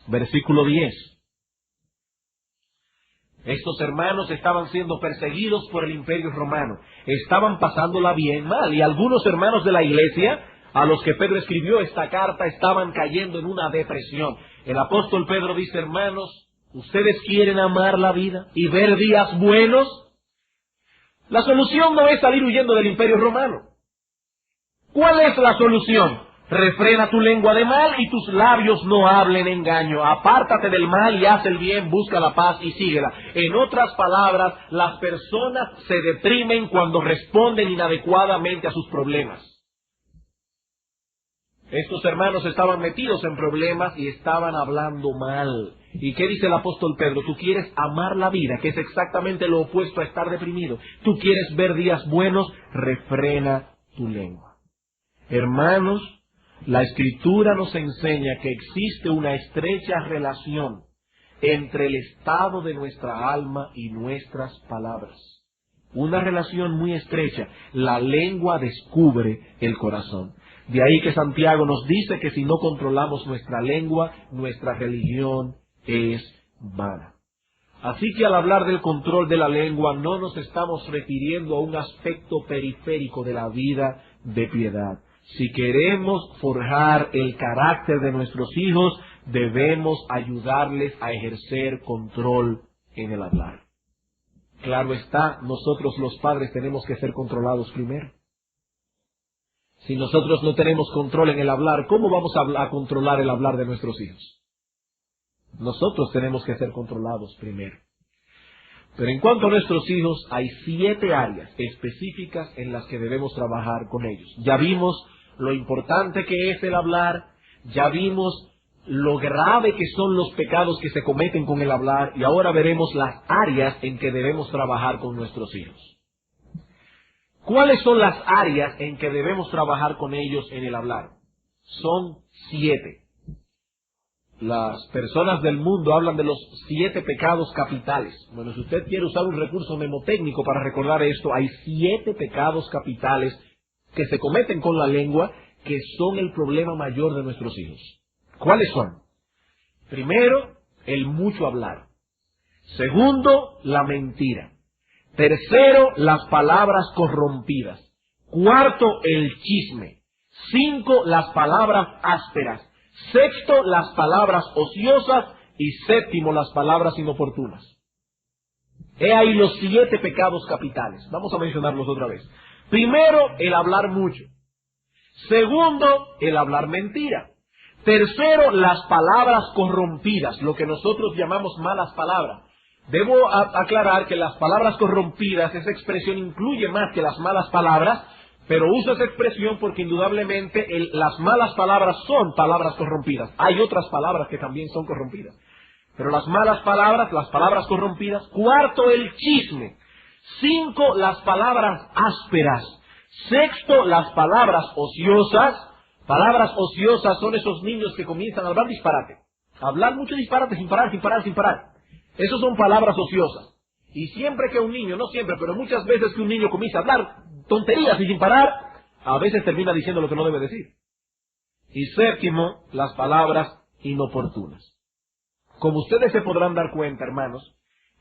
versículo 10. Estos hermanos estaban siendo perseguidos por el Imperio Romano. Estaban pasándola bien mal. Y algunos hermanos de la iglesia, a los que Pedro escribió esta carta, estaban cayendo en una depresión. El apóstol Pedro dice: hermanos, ¿ustedes quieren amar la vida y ver días buenos? La solución no es salir huyendo del Imperio Romano. ¿Cuál es la solución? Refrena tu lengua de mal y tus labios no hablen engaño. Apártate del mal y haz el bien, busca la paz y síguela. En otras palabras, las personas se deprimen cuando responden inadecuadamente a sus problemas. Estos hermanos estaban metidos en problemas y estaban hablando mal. ¿Y qué dice el apóstol Pedro? Tú quieres amar la vida, que es exactamente lo opuesto a estar deprimido. Tú quieres ver días buenos, refrena tu lengua. Hermanos, la Escritura nos enseña que existe una estrecha relación entre el estado de nuestra alma y nuestras palabras. Una relación muy estrecha. La lengua descubre el corazón. De ahí que Santiago nos dice que si no controlamos nuestra lengua, nuestra religión es vana. Así que al hablar del control de la lengua, no nos estamos refiriendo a un aspecto periférico de la vida de piedad. Si queremos forjar el carácter de nuestros hijos, debemos ayudarles a ejercer control en el hablar. Claro está, nosotros los padres tenemos que ser controlados primero. Si nosotros no tenemos control en el hablar, ¿cómo vamos a controlar el hablar de nuestros hijos? Nosotros tenemos que ser controlados primero. Pero en cuanto a nuestros hijos, hay 7 áreas específicas en las que debemos trabajar con ellos. Ya vimos lo importante que es el hablar, ya vimos lo grave que son los pecados que se cometen con el hablar, y ahora veremos las áreas en que debemos trabajar con nuestros hijos. ¿Cuáles son las áreas en que debemos trabajar con ellos en el hablar? Son 7. Las personas del mundo hablan de los 7 pecados capitales. Bueno, si usted quiere usar un recurso mnemotécnico para recordar esto, hay 7 pecados capitales que se cometen con la lengua, que son el problema mayor de nuestros hijos. ¿Cuáles son? Primero, el mucho hablar. Segundo, la mentira. Tercero, las palabras corrompidas. Cuarto, el chisme. 5, las palabras ásperas. Sexto, las palabras ociosas. Y séptimo, las palabras inoportunas. He ahí los 7 pecados capitales. Vamos a mencionarlos otra vez. Primero, el hablar mucho. Segundo, el hablar mentira. Tercero, las palabras corrompidas, lo que nosotros llamamos malas palabras. Debo aclarar que las palabras corrompidas, esa expresión incluye más que las malas palabras, pero uso esa expresión porque indudablemente las malas palabras son palabras corrompidas. Hay otras palabras que también son corrompidas. Pero las malas palabras, las palabras corrompidas. Cuarto, el chisme. 5, las palabras ásperas. Sexto, las palabras ociosas. Palabras ociosas son esos niños que comienzan a hablar disparate. Hablar mucho disparate sin parar, sin parar, sin parar. Esos son palabras ociosas. Y siempre que un niño, no siempre, pero muchas veces que un niño comienza a hablar tonterías y sin parar, a veces termina diciendo lo que no debe decir. Y séptimo, las palabras inoportunas. Como ustedes se podrán dar cuenta, hermanos,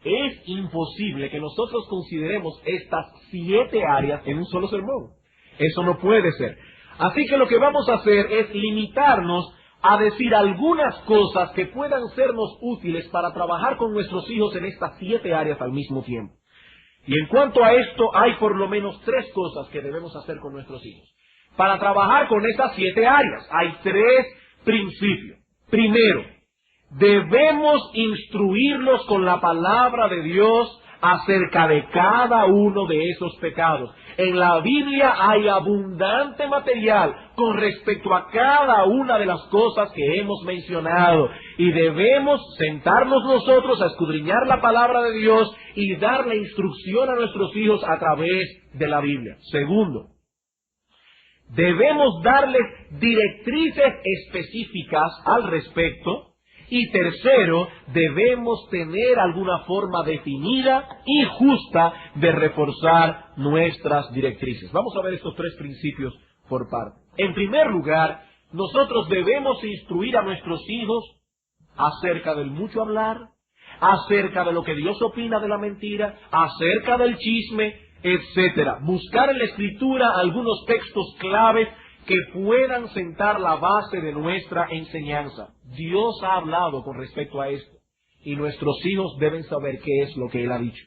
es imposible que nosotros consideremos estas 7 áreas en un solo sermón. Eso no puede ser. Así que lo que vamos a hacer es limitarnos a decir algunas cosas que puedan sernos útiles para trabajar con nuestros hijos en estas 7 áreas al mismo tiempo. Y en cuanto a esto, hay por lo menos 3 cosas que debemos hacer con nuestros hijos. Para trabajar con estas 7 áreas, hay 3 principios. Primero, debemos instruirlos con la palabra de Dios acerca de cada uno de esos pecados. En la Biblia hay abundante material con respecto a cada una de las cosas que hemos mencionado. Y debemos sentarnos nosotros a escudriñar la palabra de Dios y darle instrucción a nuestros hijos a través de la Biblia. Segundo, debemos darles directrices específicas al respecto. Y tercero, debemos tener alguna forma definida y justa de reforzar nuestras directrices. Vamos a ver estos tres principios por parte. En primer lugar, nosotros debemos instruir a nuestros hijos acerca del mucho hablar, acerca de lo que Dios opina de la mentira, acerca del chisme, etcétera. Buscar en la Escritura algunos textos claves que puedan sentar la base de nuestra enseñanza. Dios ha hablado con respecto a esto y nuestros hijos deben saber qué es lo que Él ha dicho.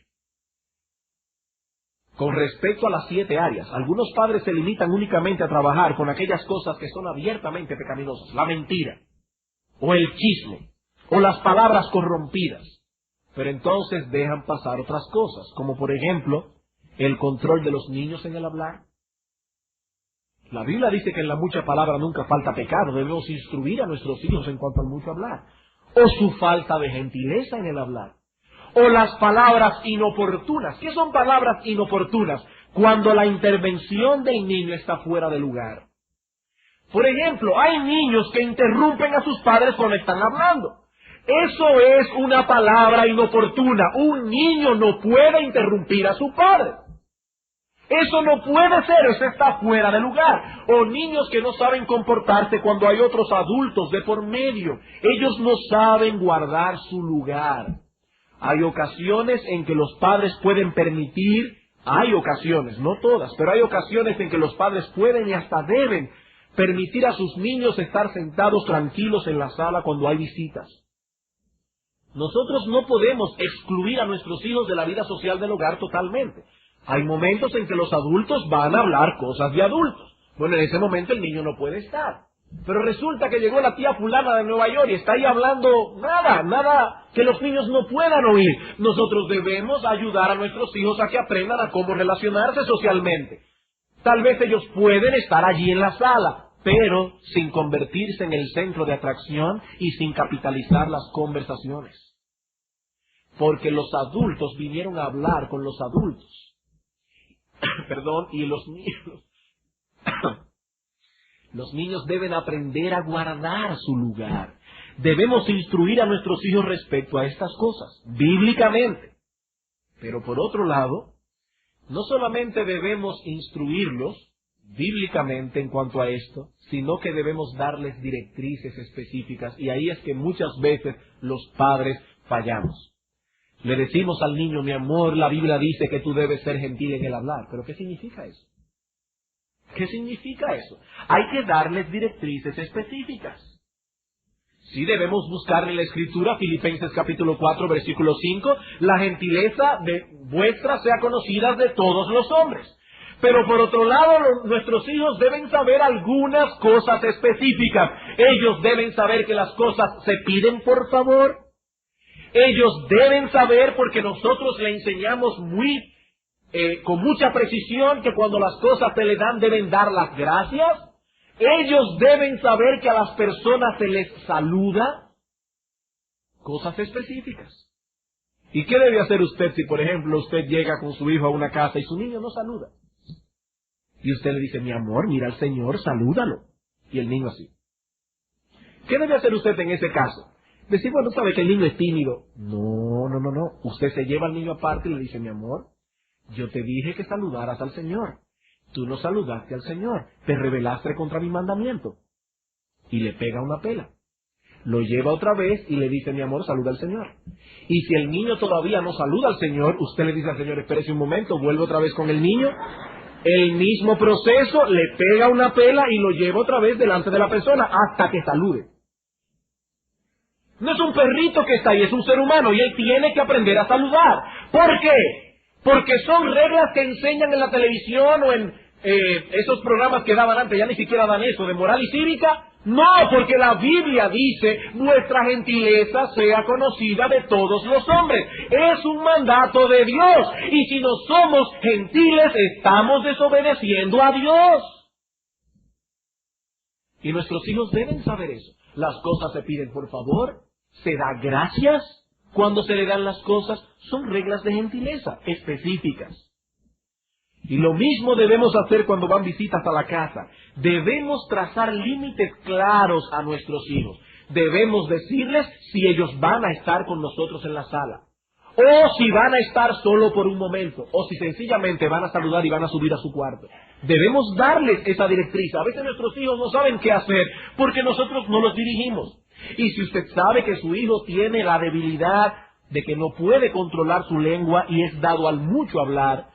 Con respecto a las 7 áreas, algunos padres se limitan únicamente a trabajar con aquellas cosas que son abiertamente pecaminosas, la mentira, o el chisme, o las palabras corrompidas. Pero entonces dejan pasar otras cosas, como por ejemplo, el control de los niños en el hablar. La Biblia dice que en la mucha palabra nunca falta pecado. Debemos instruir a nuestros hijos en cuanto al mucho hablar. O su falta de gentileza en el hablar. O las palabras inoportunas. ¿Qué son palabras inoportunas? Cuando la intervención del niño está fuera de lugar. Por ejemplo, hay niños que interrumpen a sus padres cuando están hablando. Eso es una palabra inoportuna. Un niño no puede interrumpir a su padre. Eso no puede ser, eso está fuera de lugar. O niños que no saben comportarse cuando hay otros adultos de por medio. Ellos no saben guardar su lugar. Hay ocasiones en que los padres pueden permitir, hay ocasiones, no todas, pero hay ocasiones en que los padres pueden y hasta deben permitir a sus niños estar sentados tranquilos en la sala cuando hay visitas. Nosotros no podemos excluir a nuestros hijos de la vida social del hogar totalmente. Hay momentos en que los adultos van a hablar cosas de adultos. Bueno, en ese momento el niño no puede estar. Pero resulta que llegó la tía fulana de Nueva York y está ahí hablando nada que los niños no puedan oír. Nosotros debemos ayudar a nuestros hijos a que aprendan a cómo relacionarse socialmente. Tal vez ellos pueden estar allí en la sala, pero sin convertirse en el centro de atracción y sin capitalizar las conversaciones. Porque los adultos vinieron a hablar con los adultos. Y los niños. Los niños deben aprender a guardar su lugar. Debemos instruir a nuestros hijos respecto a estas cosas, bíblicamente. Pero por otro lado, no solamente debemos instruirlos bíblicamente en cuanto a esto, sino que debemos darles directrices específicas. Y ahí es que muchas veces los padres fallamos. Le decimos al niño, mi amor, la Biblia dice que tú debes ser gentil en el hablar. ¿Pero qué significa eso? ¿Qué significa eso? Hay que darles directrices específicas. Sí debemos buscar en la Escritura, Filipenses capítulo 4, versículo 5, la gentileza de vuestra sea conocida de todos los hombres. Pero por otro lado, nuestros hijos deben saber algunas cosas específicas. Ellos deben saber que las cosas se piden por favor. Ellos deben saber, porque nosotros le enseñamos con mucha precisión, que cuando las cosas se le dan deben dar las gracias. Ellos deben saber que a las personas se les saluda. Cosas específicas. ¿Y qué debe hacer usted si, por ejemplo, usted llega con su hijo a una casa y su niño no saluda? Y usted le dice, mi amor, mira al Señor, salúdalo. Y el niño así. ¿Qué debe hacer usted en ese caso? Decir, bueno, sabe que el niño es tímido. No. Usted se lleva al niño aparte y le dice, mi amor, yo te dije que saludaras al Señor. Tú no saludaste al Señor. Te rebelaste contra mi mandamiento. Y le pega una pela. Lo lleva otra vez y le dice, mi amor, saluda al Señor. Y si el niño todavía no saluda al Señor, usted le dice al Señor, espérese un momento, vuelve otra vez con el niño. El mismo proceso, le pega una pela y lo lleva otra vez delante de la persona hasta que salude. No es un perrito que está ahí, es un ser humano y él tiene que aprender a saludar. ¿Por qué? Porque son reglas que enseñan en la televisión o en esos programas que daban antes, ya ni siquiera dan eso, de moral y cívica. No, porque la Biblia dice, nuestra gentileza sea conocida de todos los hombres. Es un mandato de Dios. Y si no somos gentiles, estamos desobedeciendo a Dios. Y nuestros hijos deben saber eso. Las cosas se piden por favor, se da gracias cuando se le dan las cosas. Son reglas de gentileza específicas. Y lo mismo debemos hacer cuando van visitas a la casa. Debemos trazar límites claros a nuestros hijos. Debemos decirles si ellos van a estar con nosotros en la sala, o si van a estar solo por un momento, o si sencillamente van a saludar y van a subir a su cuarto. Debemos darles esa directriz. A veces nuestros hijos no saben qué hacer porque nosotros no los dirigimos. Y si usted sabe que su hijo tiene la debilidad de que no puede controlar su lengua y es dado al mucho hablar,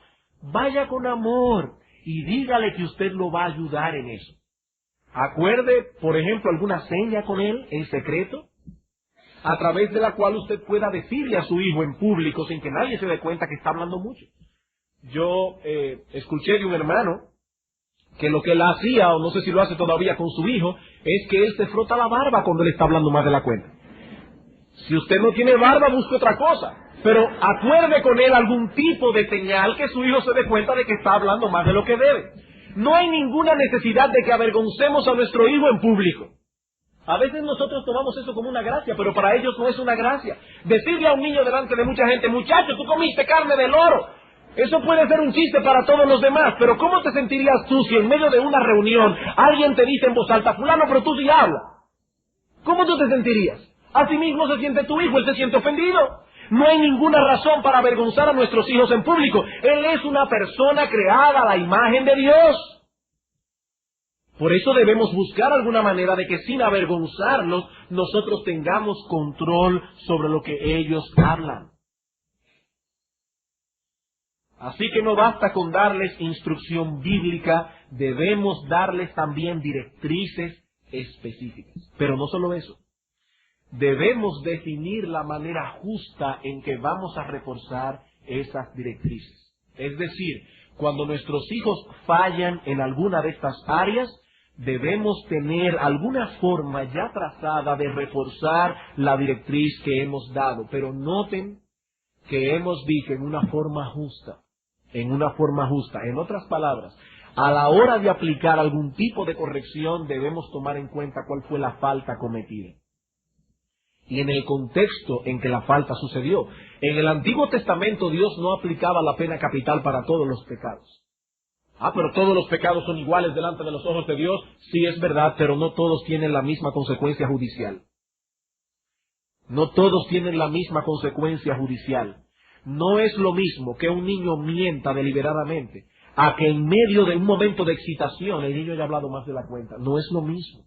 vaya con amor y dígale que usted lo va a ayudar en eso. Acuerde, por ejemplo, alguna seña con él en secreto, a través de la cual usted pueda decirle a su hijo en público sin que nadie se dé cuenta que está hablando mucho. Yo escuché de un hermano que lo que él hacía, o no sé si lo hace todavía con su hijo, es que él se frota la barba cuando él está hablando más de la cuenta. Si usted no tiene barba, busque otra cosa. Pero acuerde con él algún tipo de señal que su hijo se dé cuenta de que está hablando más de lo que debe. No hay ninguna necesidad de que avergoncemos a nuestro hijo en público. A veces nosotros tomamos eso como una gracia, pero para ellos no es una gracia. Decirle a un niño delante de mucha gente, muchacho, tú comiste carne de loro. Eso puede ser un chiste para todos los demás, pero ¿cómo te sentirías tú si en medio de una reunión alguien te dice en voz alta, fulano, pero tú sí hablas? ¿Cómo tú te sentirías? Así mismo se siente tu hijo, él se siente ofendido. No hay ninguna razón para avergonzar a nuestros hijos en público. Él es una persona creada a la imagen de Dios. Por eso debemos buscar alguna manera de que sin avergonzarlos, nosotros tengamos control sobre lo que ellos hablan. Así que no basta con darles instrucción bíblica, debemos darles también directrices específicas. Pero no solo eso. Debemos definir la manera justa en que vamos a reforzar esas directrices. Es decir, cuando nuestros hijos fallan en alguna de estas áreas, debemos tener alguna forma ya trazada de reforzar la directriz que hemos dado. Pero noten que hemos dicho en una forma justa. En una forma justa. En otras palabras, a la hora de aplicar algún tipo de corrección, debemos tomar en cuenta cuál fue la falta cometida. Y en el contexto en que la falta sucedió. En el Antiguo Testamento Dios no aplicaba la pena capital para todos los pecados. Pero todos los pecados son iguales delante de los ojos de Dios. Sí, es verdad, pero no todos tienen la misma consecuencia judicial. No todos tienen la misma consecuencia judicial. No es lo mismo que un niño mienta deliberadamente a que en medio de un momento de excitación el niño haya hablado más de la cuenta. No es lo mismo.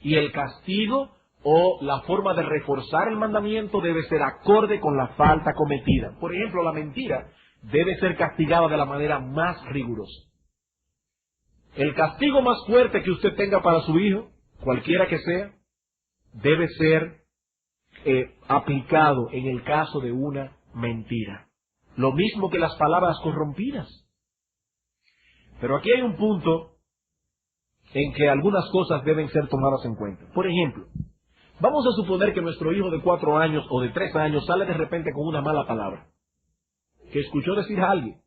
Y el castigo o la forma de reforzar el mandamiento debe ser acorde con la falta cometida. Por ejemplo, la mentira debe ser castigada de la manera más rigurosa. El castigo más fuerte que usted tenga para su hijo, cualquiera que sea, debe ser aplicado en el caso de una mentira. Lo mismo que las palabras corrompidas. Pero aquí hay un punto en que algunas cosas deben ser tomadas en cuenta. Por ejemplo, vamos a suponer que nuestro hijo de 4 años o de 3 años sale de repente con una mala palabra que escuchó decir a alguien.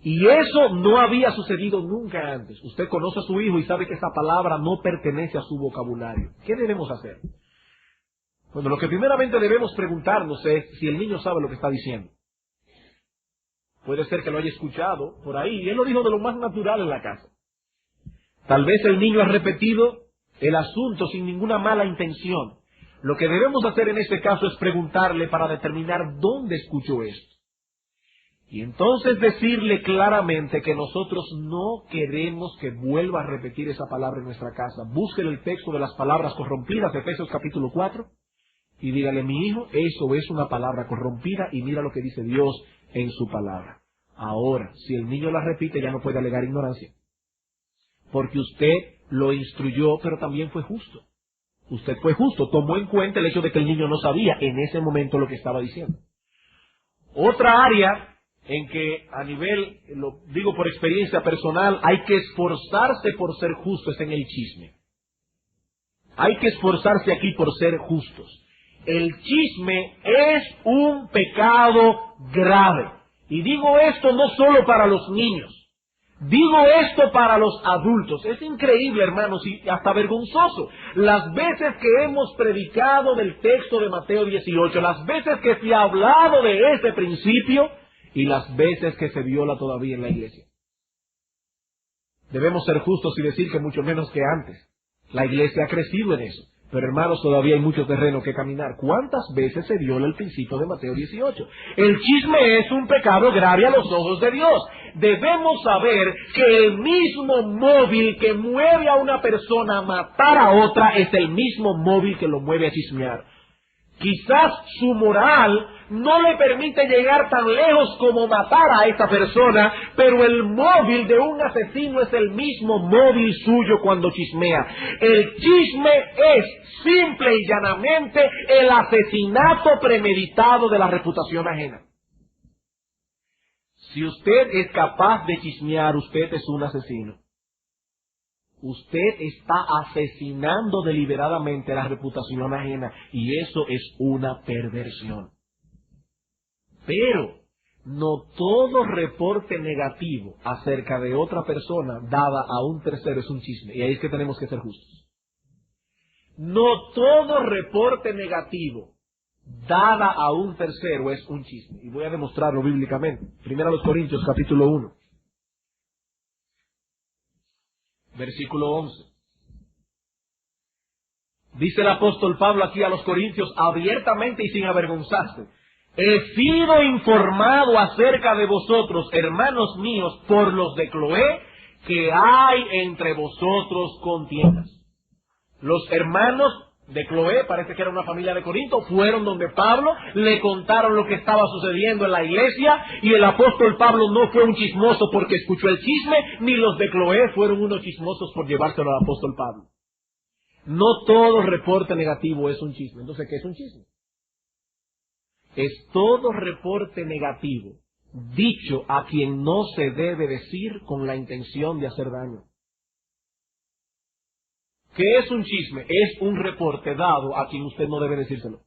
Y eso no había sucedido nunca antes. Usted conoce a su hijo y sabe que esa palabra no pertenece a su vocabulario. ¿Qué debemos hacer? Bueno, lo que primeramente debemos preguntarnos es si el niño sabe lo que está diciendo. Puede ser que lo haya escuchado por ahí y él lo dijo de lo más natural en la casa. Tal vez el niño ha repetido el asunto sin ninguna mala intención. Lo que debemos hacer en este caso es preguntarle para determinar dónde escuchó esto. Y entonces decirle claramente que nosotros no queremos que vuelva a repetir esa palabra en nuestra casa. Busquen el texto de las palabras corrompidas, Efesios capítulo 4, y dígale, mi hijo, eso es una palabra corrompida y mira lo que dice Dios en su palabra. Ahora, si el niño la repite, ya no puede alegar ignorancia. Porque usted lo instruyó, pero también fue justo. Usted fue justo, tomó en cuenta el hecho de que el niño no sabía en ese momento lo que estaba diciendo. Otra área en que a nivel, lo digo por experiencia personal, hay que esforzarse por ser justos en el chisme. Hay que esforzarse aquí por ser justos. El chisme es un pecado grave. Y digo esto no solo para los niños. Digo esto para los adultos. Es increíble, hermanos, y hasta vergonzoso. Las veces que hemos predicado del texto de Mateo 18, las veces que se ha hablado de este principio y las veces que se viola todavía en la iglesia. Debemos ser justos y decir que mucho menos que antes. La iglesia ha crecido en eso. Pero hermanos, todavía hay mucho terreno que caminar. ¿Cuántas veces se viola el principio de Mateo 18? El chisme es un pecado grave a los ojos de Dios. Debemos saber que el mismo móvil que mueve a una persona a matar a otra es el mismo móvil que lo mueve a chismear. Quizás su moral no le permite llegar tan lejos como matar a esa persona, pero el móvil de un asesino es el mismo móvil suyo cuando chismea. El chisme es simple y llanamente el asesinato premeditado de la reputación ajena. Si usted es capaz de chismear, usted es un asesino. Usted está asesinando deliberadamente la reputación ajena y eso es una perversión. Pero no todo reporte negativo acerca de otra persona dada a un tercero es un chisme. Y ahí es que tenemos que ser justos. No todo reporte negativo dada a un tercero es un chisme. Y voy a demostrarlo bíblicamente. Primero a los Corintios, capítulo 1. Versículo 11. Dice el apóstol Pablo aquí a los Corintios abiertamente y sin avergonzarse: he sido informado acerca de vosotros, hermanos míos, por los de Cloé, que hay entre vosotros contiendas. Los hermanos de Cloé, parece que era una familia de Corinto, fueron donde Pablo, le contaron lo que estaba sucediendo en la iglesia, y el apóstol Pablo no fue un chismoso porque escuchó el chisme, ni los de Cloé fueron unos chismosos por llevárselo al apóstol Pablo. No todo reporte negativo es un chisme. Entonces, ¿qué es un chisme? Es todo reporte negativo dicho a quien no se debe decir con la intención de hacer daño. ¿Qué es un chisme? Es un reporte dado a quien usted no debe decírselo.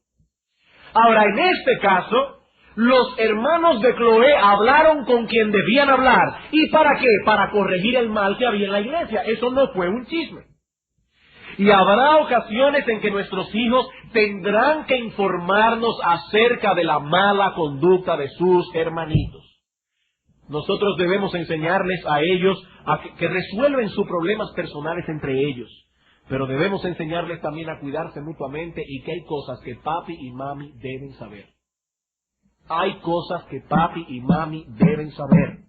Ahora, en este caso, los hermanos de Cloé hablaron con quien debían hablar. ¿Y para qué? Para corregir el mal que había en la iglesia. Eso no fue un chisme. Y habrá ocasiones en que nuestros hijos tendrán que informarnos acerca de la mala conducta de sus hermanitos. Nosotros debemos enseñarles a ellos a que resuelven sus problemas personales entre ellos. Pero debemos enseñarles también a cuidarse mutuamente y que hay cosas que papi y mami deben saber. Hay cosas que papi y mami deben saber.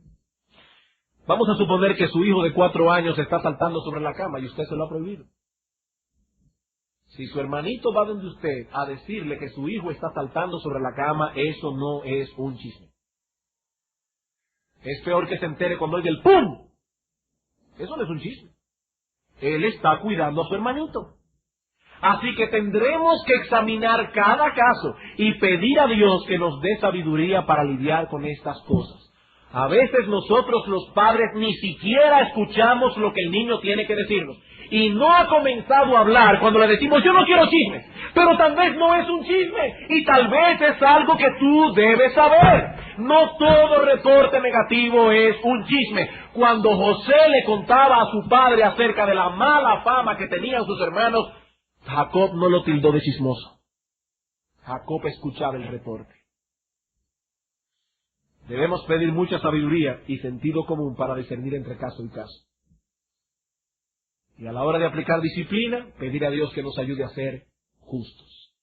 Vamos a suponer que su hijo de 4 años está saltando sobre la cama y usted se lo ha prohibido. Si su hermanito va donde usted a decirle que su hijo está saltando sobre la cama, eso no es un chisme. Es peor que se entere cuando oiga el ¡pum! Eso no es un chisme. Él está cuidando a su hermanito. Así que tendremos que examinar cada caso y pedir a Dios que nos dé sabiduría para lidiar con estas cosas. A veces nosotros los padres ni siquiera escuchamos lo que el niño tiene que decirnos. Y no ha comenzado a hablar cuando le decimos: yo no quiero chismes. Pero tal vez no es un chisme. Y tal vez es algo que tú debes saber. No todo reporte negativo es un chisme. Cuando José le contaba a su padre acerca de la mala fama que tenían sus hermanos, Jacob no lo tildó de chismoso. Jacob escuchaba el reporte. Debemos pedir mucha sabiduría y sentido común para discernir entre caso y caso. Y a la hora de aplicar disciplina, pedir a Dios que nos ayude a ser justos.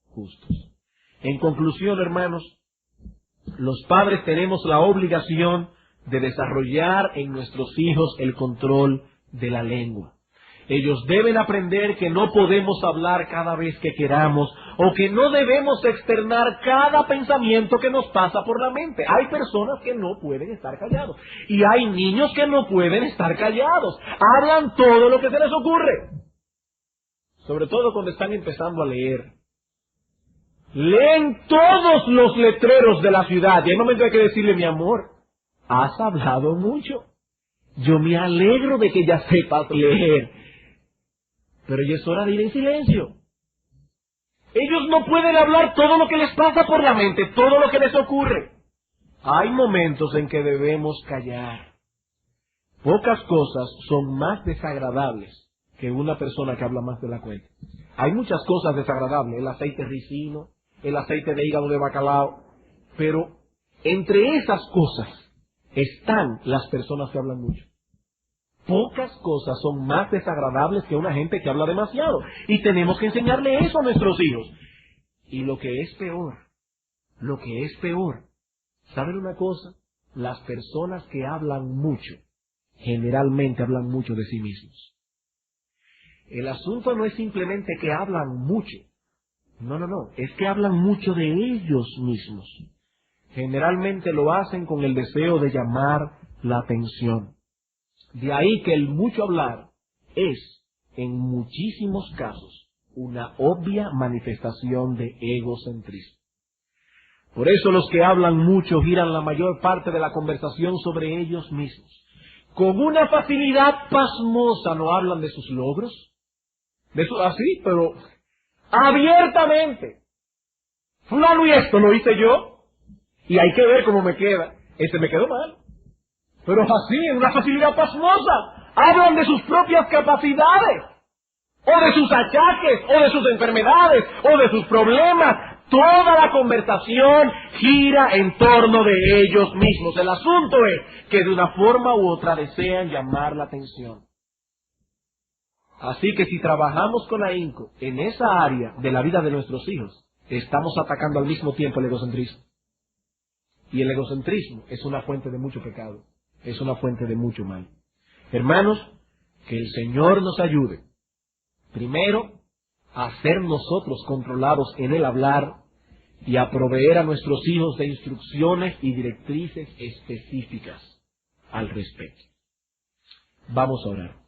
Justos. En conclusión, hermanos, los padres tenemos la obligación de desarrollar en nuestros hijos el control de la lengua. Ellos deben aprender que no podemos hablar cada vez que queramos o que no debemos externar cada pensamiento que nos pasa por la mente. Hay personas que no pueden estar callados y hay niños que no pueden estar callados. Hablan todo lo que se les ocurre. Sobre todo cuando están empezando a leer. leen todos los letreros de la ciudad. Y hay momentos hay que decirle, mi amor, has hablado mucho. Yo me alegro de que ya sepas leer. Pero ya es hora de ir en silencio. Ellos no pueden hablar todo lo que les pasa por la mente, todo lo que les ocurre. Hay momentos en que debemos callar. Pocas cosas son más desagradables que una persona que habla más de la cuenta. Hay muchas cosas desagradables, el aceite ricino, el aceite de hígado de bacalao, pero entre esas cosas están las personas que hablan mucho. Pocas cosas son más desagradables que una gente que habla demasiado. Y tenemos que enseñarle eso a nuestros hijos. Y lo que es peor, ¿saben una cosa? Las personas que hablan mucho, generalmente hablan mucho de sí mismos. El asunto no es simplemente que hablan mucho. No, es que hablan mucho de ellos mismos. Generalmente lo hacen con el deseo de llamar la atención. De ahí que el mucho hablar es, en muchísimos casos, una obvia manifestación de egocentrismo. Por eso los que hablan mucho giran la mayor parte de la conversación sobre ellos mismos. Con una facilidad pasmosa no hablan de sus logros. Así, pero abiertamente. Fulano y esto lo hice yo. Y hay que ver cómo me queda. Ese me quedó mal. Pero así, en una facilidad pasmosa, hablan de sus propias capacidades, o de sus achaques, o de sus enfermedades, o de sus problemas. Toda la conversación gira en torno de ellos mismos. El asunto es que de una forma u otra desean llamar la atención. Así que si trabajamos con ahínco en esa área de la vida de nuestros hijos, estamos atacando al mismo tiempo el egocentrismo. Y el egocentrismo es una fuente de mucho pecado. Es una fuente de mucho mal. Hermanos, que el Señor nos ayude, primero, a ser nosotros controlados en el hablar y a proveer a nuestros hijos de instrucciones y directrices específicas al respecto. Vamos a orar.